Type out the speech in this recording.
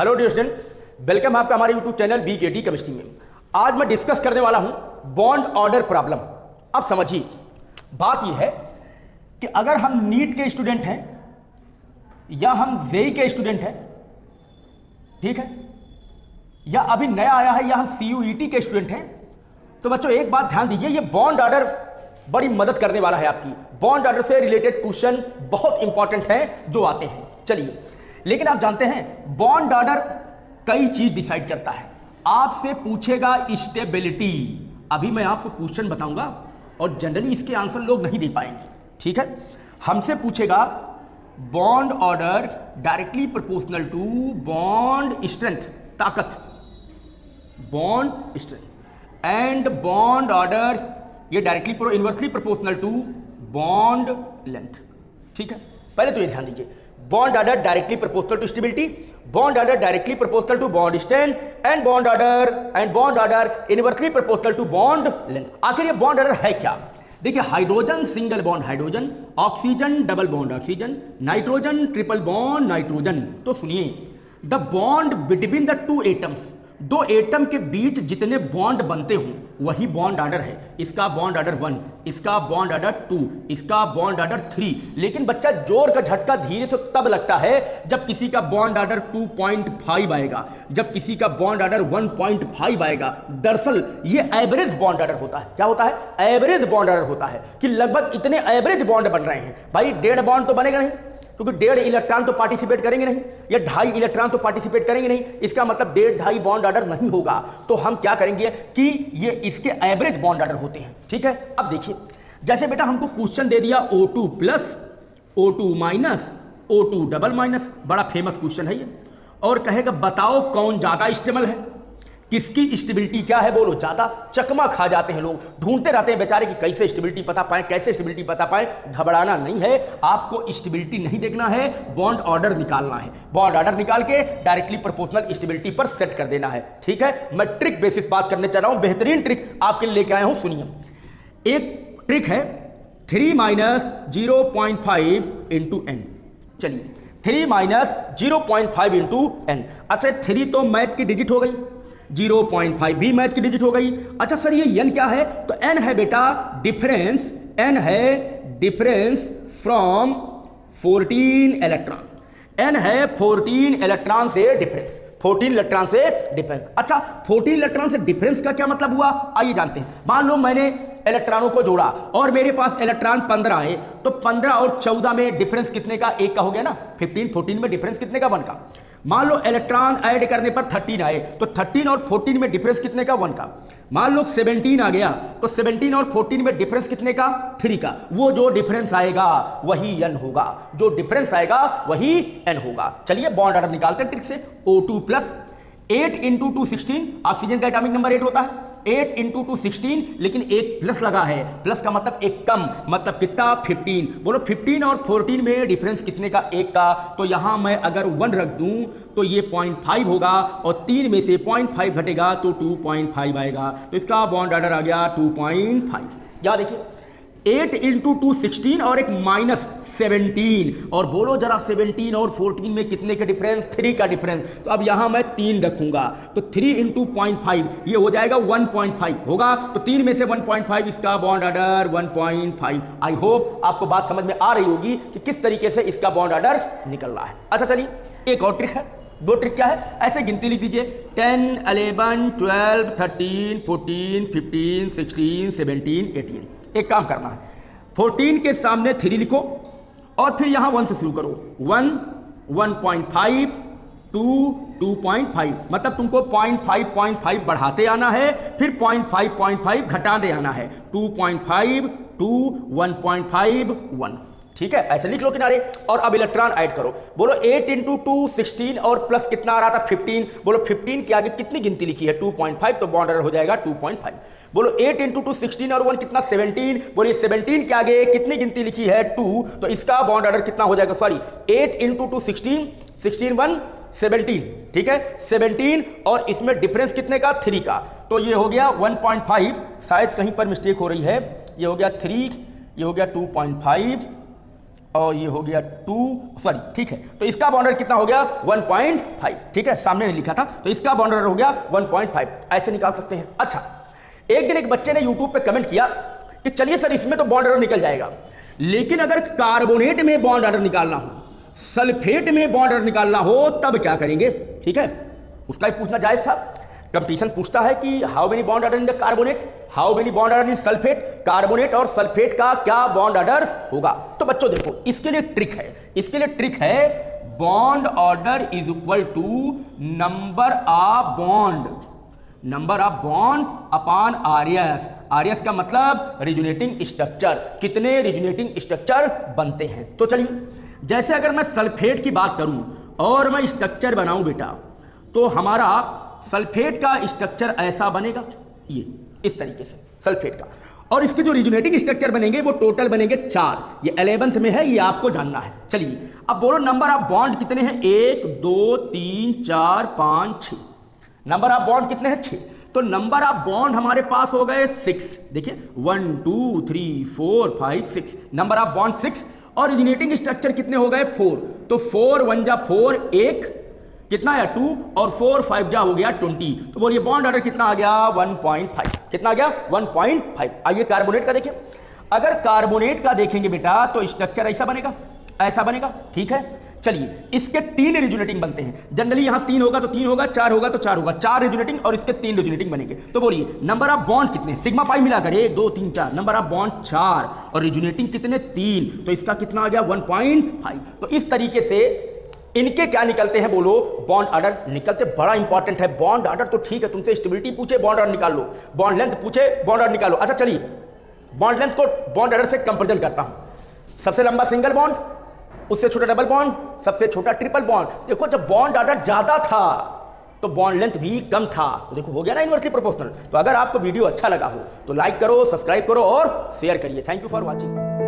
Hello dear student, welcome आपका हमारे YouTube channel BKT chemistry में। आज मैं डिस्कस करने वाला हूं बॉन्ड ऑर्डर प्रॉब्लम। अब समझिए, बात यह है कि अगर हम नीट के स्टूडेंट हैं या हम जेई के स्टूडेंट हैं, ठीक है, या अभी नया आया है या हम CUET के स्टूडेंट हैं, तो बच्चों एक बात ध्यान दीजिए, ये बॉन्ड ऑर्डर बड़ी मदद करने वाला है आपकी। बॉन्ड ऑर्डर से रिलेटेड क्वेश्चन बहुत इंपॉर्टेंट हैं जो आते हैं। चलिए, लेकिन आप जानते हैं बॉन्ड ऑर्डर कई चीज डिसाइड करता है। आपसे पूछेगा स्टेबिलिटी। अभी मैं आपको क्वेश्चन बताऊंगा और जनरली इसके आंसर लोग नहीं दे पाएंगे, ठीक है। हमसे पूछेगा bond order directly proportional to bond strength, ताकत, bond strength, and bond order ये directly inversely proportional to bond length, ठीक है। पहले तो ये ध्यान दीजिए, bond order directly proportional to stability, bond order directly proportional to bond strength, and bond order inversely proportional to bond length. आखिर ये बॉन्ड ऑर्डर है क्या? देखिए, hydrogen single bond hydrogen, oxygen double bond oxygen, nitrogen triple bond nitrogen. तो सुनिए, the bond between the two atoms, दो atom के बीच जितने बॉन्ड बनते हों वही बॉन्ड ऑर्डर है। इसका बॉन्ड ऑर्डर 1, इसका बॉन्ड ऑर्डर 2, इसका बॉन्ड ऑर्डर 3। लेकिन बच्चा जोर का झटका धीरे से तब लगता है जब किसी का बॉन्ड ऑर्डर 2.5 आएगा, जब किसी का बॉन्ड ऑर्डर 1.5 आएगा। दरअसल ये एवरेज बॉन्ड ऑर्डर होता है। क्या होता है? एवरेज बॉन्ड ऑर्डर होता है कि लगभग इतने एवरेज बॉन्ड बन रहे हैं। भाई 1.5 बॉन्ड तो बनेगा नहीं, क्योंकि 1.5 इलेक्ट्रॉन तो पार्टिसिपेट करेंगे नहीं, या 2.5 इलेक्ट्रॉन तो पार्टिसिपेट करेंगे नहीं। इसका मतलब 1.5 बॉन्ड ऑर्डर नहीं होगा। तो हम क्या करेंगे कि ये इसके एवरेज बॉन्ड ऑर्डर होते हैं, ठीक है। अब देखिए, जैसे बेटा हमको क्वेश्चन दे दिया O2 plus, O2 minus, O2 double minus, बड़ा फेमस क्वेश्चन है ये, और कहेगा बताओ कौन ज्यादा स्टेबल है, किसकी स्टेबिलिटी क्या है, बोलो ज्यादा। चकमा खा जाते हैं लोग, ढूंढते रहते हैं बेचारे कि कैसे स्टेबिलिटी पता पाएं, कैसे स्टेबिलिटी पता पाएं। घबराना नहीं है, आपको स्टेबिलिटी नहीं देखना है, बॉन्ड ऑर्डर निकालना है। बॉन्ड ऑर्डर निकाल के डायरेक्टली प्रोपोर्शनल स्टेबिलिटी पर सेट कर देना है, ठीक है। मैं ट्रिक बेसिस बात करने चाह रहा हूं, बेहतरीन ट्रिक आपके लिए लेके आया हूं, सुनिए। एक ट्रिक है 3 माइनस 0.5 इंटू n। चलिए, 3 माइनस 0.5 इंटू n। अच्छा, 3 तो मैथ की डिजिट हो गई, 0.5 भी मैथ की डिजिट हो गई। अच्छा सर, ये n क्या है? तो n है बेटा डिफरेंस, n है डिफरेंस फ्रॉम 14 इलेक्ट्रॉन, n है 14 इलेक्ट्रॉन से डिफरेंस, 14 इलेक्ट्रॉन से डिफरेंस। अच्छा, 14 इलेक्ट्रॉन से डिफरेंस का क्या मतलब हुआ? आइए जानते हैं। मान लो मैंने इलेक्ट्रॉनों को जोड़ा और मेरे पास इलेक्ट्रॉन 15 आए, तो 15 और 14 में डिफरेंस कितने का? 1 का हो गया ना। 15 14 में डिफरेंस कितने का? 1 का। मान लो इलेक्ट्रॉन ऐड करने पर 13 आए, तो 13 और 14 में डिफरेंस कितने का? 1 का। मान लो 17 आ गया, तो 17 और 14 में डिफरेंस कितने का? 3 का। वो जो डिफरेंस आएगा वही n होगा, जो डिफरेंस आएगा वही n होगा। चलिए बॉन्ड ऑर्डर निकालते हैं ट्रिक से। O2 प्लस 8 इंटू 2 16, ऑक्सीजन का एटॉमिक नंबर 8 होता है। 8 इंटू 2 16, लेकिन एक प्लस लगा है, प्लस का मतलब एक कम, मतलब कितना? 15। बोलो 15 और 14 में डिफरेंस कितने का? 1 का। तो यहां मैं अगर 1 रख दूं तो ये 0.5 होगा, और 3 में से 0.5 घटेगा तो 2.5 आएगा। तो इसका बॉन्ड ऑर्डर आ गया 2.5। या देखिए, 8 इंटू 2 16 और एक माइनस 17, और बोलो जरा 17 और 14 में कितने का डिफरेंस? 3 का डिफरेंस। तो अब यहां मैं 3 रखूंगा, तो 3 इंटू 0.5 ये हो जाएगा 1.5 होगा। तो 3 में से 1.5, इसका बॉन्ड ऑर्डर 1.5। आई होप आपको बात समझ में आ रही होगी कि किस तरीके से इसका बॉन्ड ऑर्डर निकल रहा है। अच्छा चलिए, एक और ट्रिक है। दो ट्रिक क्या है? ऐसे गिनती लिख दीजिए, 10 11 12 13 14 15 16 17 18। एक काम करना है, 14 के सामने 3 लिखो और फिर यहां 1 से शुरू करो। 1 1.5 2 2.5, मतलब तुमको 0.5 बढ़ाते आना है, फिर 0.5 घटाते आना है। 2.5 2 1.5 1, ठीक है। ऐसे लिख लो किनारे। और अब इलेक्ट्रॉन ऐड करो। बोलो 8 इंटू 2 16 और प्लस कितना आ रहा था? 15। बोलो 15 के आगे कितनी गिनती लिखी है? 2.5, तो बॉन्ड ऑर्डर हो जाएगा 2.5। बोलो 8 इंटू 2 16 और 1 कितना? 17। बोलिए 17 के आगे कितनी गिनती लिखी है? 2, तो इसका बॉन्ड ऑर्डर कितना हो जाएगा? सॉरी, 8 इंटू 2 16, 16 1 17, ठीक है। 17 और इसमें डिफरेंस कितने का? 3 का। तो ये हो गया 1.5, शायद कहीं पर मिस्टेक हो रही है। ये हो गया 3, ये हो गया 2.5 और ये हो गया 2, सॉरी ठीक है, तो इसका बॉन्ड ऑर्डर कितना हो गया 1.5, ठीक है, सामने लिखा था, तो इसका बॉन्ड ऑर्डर हो गया 1.5, ऐसे निकाल सकते हैं। अच्छा, एक दिन एक बच्चे ने यूट्यूब पे कमेंट किया कि चलिए सर इसमें तो बॉन्ड ऑर्डर निकल जाएगा, लेकिन अगर कार्बोनेट में बॉन्ड ऑर्डर निकालना हो, सल्फेट में बॉन्ड ऑर्डर निकालना हो, तब क्या करेंगे? ठीक है, उसका भी पूछना जायज था। कंपटीशन पूछता है कि how many bond order in the carbonate, how many bond order in sulphate, carbonate और सल्फेट का क्या बॉन्ड ऑर्डर होगा। तो बच्चों देखो, इसके लिए ट्रिक है, इसके लिए ट्रिक है bond order is equal to number of bond upon RS. RS का मतलब रिजोनेटिंग स्ट्रक्चर, कितने रिजोनेटिंग स्ट्रक्चर बनते हैं। तो चलिए, जैसे अगर मैं सल्फेट की बात करूं और मैं स्ट्रक्चर बनाऊं बेटा, तो हमारा सल्फेट का स्ट्रक्चर ऐसा बनेगा, ये इस तरीके से सल्फेट का, और इसके जो रिजोनेटिंग स्ट्रक्चर बनेंगे वो टोटल बनेंगे 4, ये 11th में है, ये आपको जानना है। चलिए अब बोलो नंबर ऑफ बॉन्ड कितने हैं, 1 2 3 4 5 6, नंबर ऑफ बॉन्ड कितने हैं 6, तो नंबर ऑफ बॉन्ड हमारे पास हो गए 6, देखिए 1 2 3 4 5 6, नंबर ऑफ बॉन्ड 6, और रिजोनेटिंग स्ट्रक्चर कितने हो गए 4, तो 4 1 जा 4, 1 कितना है 2, और 4 5 जा हो गया 20, तो बोलिए बॉन्ड ऑर्डर कितना आ गया 1.5, कितना आ गया 1.5। आइए कार्बोनेट का देखें, अगर कार्बोनेट का देखेंगे बेटा तो स्ट्रक्चर ऐसा बनेगा, ऐसा बनेगा, ठीक है। चलिए इसके 3 रिजोनेटिंग बनते हैं, जनरली यहां 3 होगा तो 3 होगा, 4 होगा तो 4 होगा, 4 रिजोनेटिंग और इसके 3 रिजोनेटिंग बनेंगे। तो बोलिए नंबर ऑफ बॉन्ड कितने, सिग्मा पाई मिलाकर 1 2 3 4, नंबर ऑफ बॉन्ड 4 और रिजोनेटिंग कितने 3, तो इसका कितना आ गया 1.5। तो इस तरीके से इनके क्या निकलते हैं, बोलो बॉन्ड ऑर्डर निकलते। बड़ा इंपॉर्टेंट है बॉन्ड ऑर्डर, तो ठीक है तुमसे स्टेबिलिटी पूछे बॉन्ड ऑर्डर निकाल लो, बॉन्ड लेंथ पूछे बॉन्ड ऑर्डर निकालो। अच्छा चलिए बॉन्ड लेंथ को बॉन्ड ऑर्डर से कंपेरिजन करता हूं, सबसे लंबा सिंगल बॉन्ड, उससे छोटा डबल बॉन्ड, सबसे छोटा ट्रिपल बॉन्ड। देखो जब बॉन्ड ऑर्डर ज्यादा था तो बॉन्ड लेंथ भी कम था, तो देखो हो गया ना इनवर्सली प्रोपोर्शनल। तो अगर आपको वीडियो अच्छा लगा हो तो लाइक करो, सब्सक्राइब करो और शेयर करिए। Thank you for watching.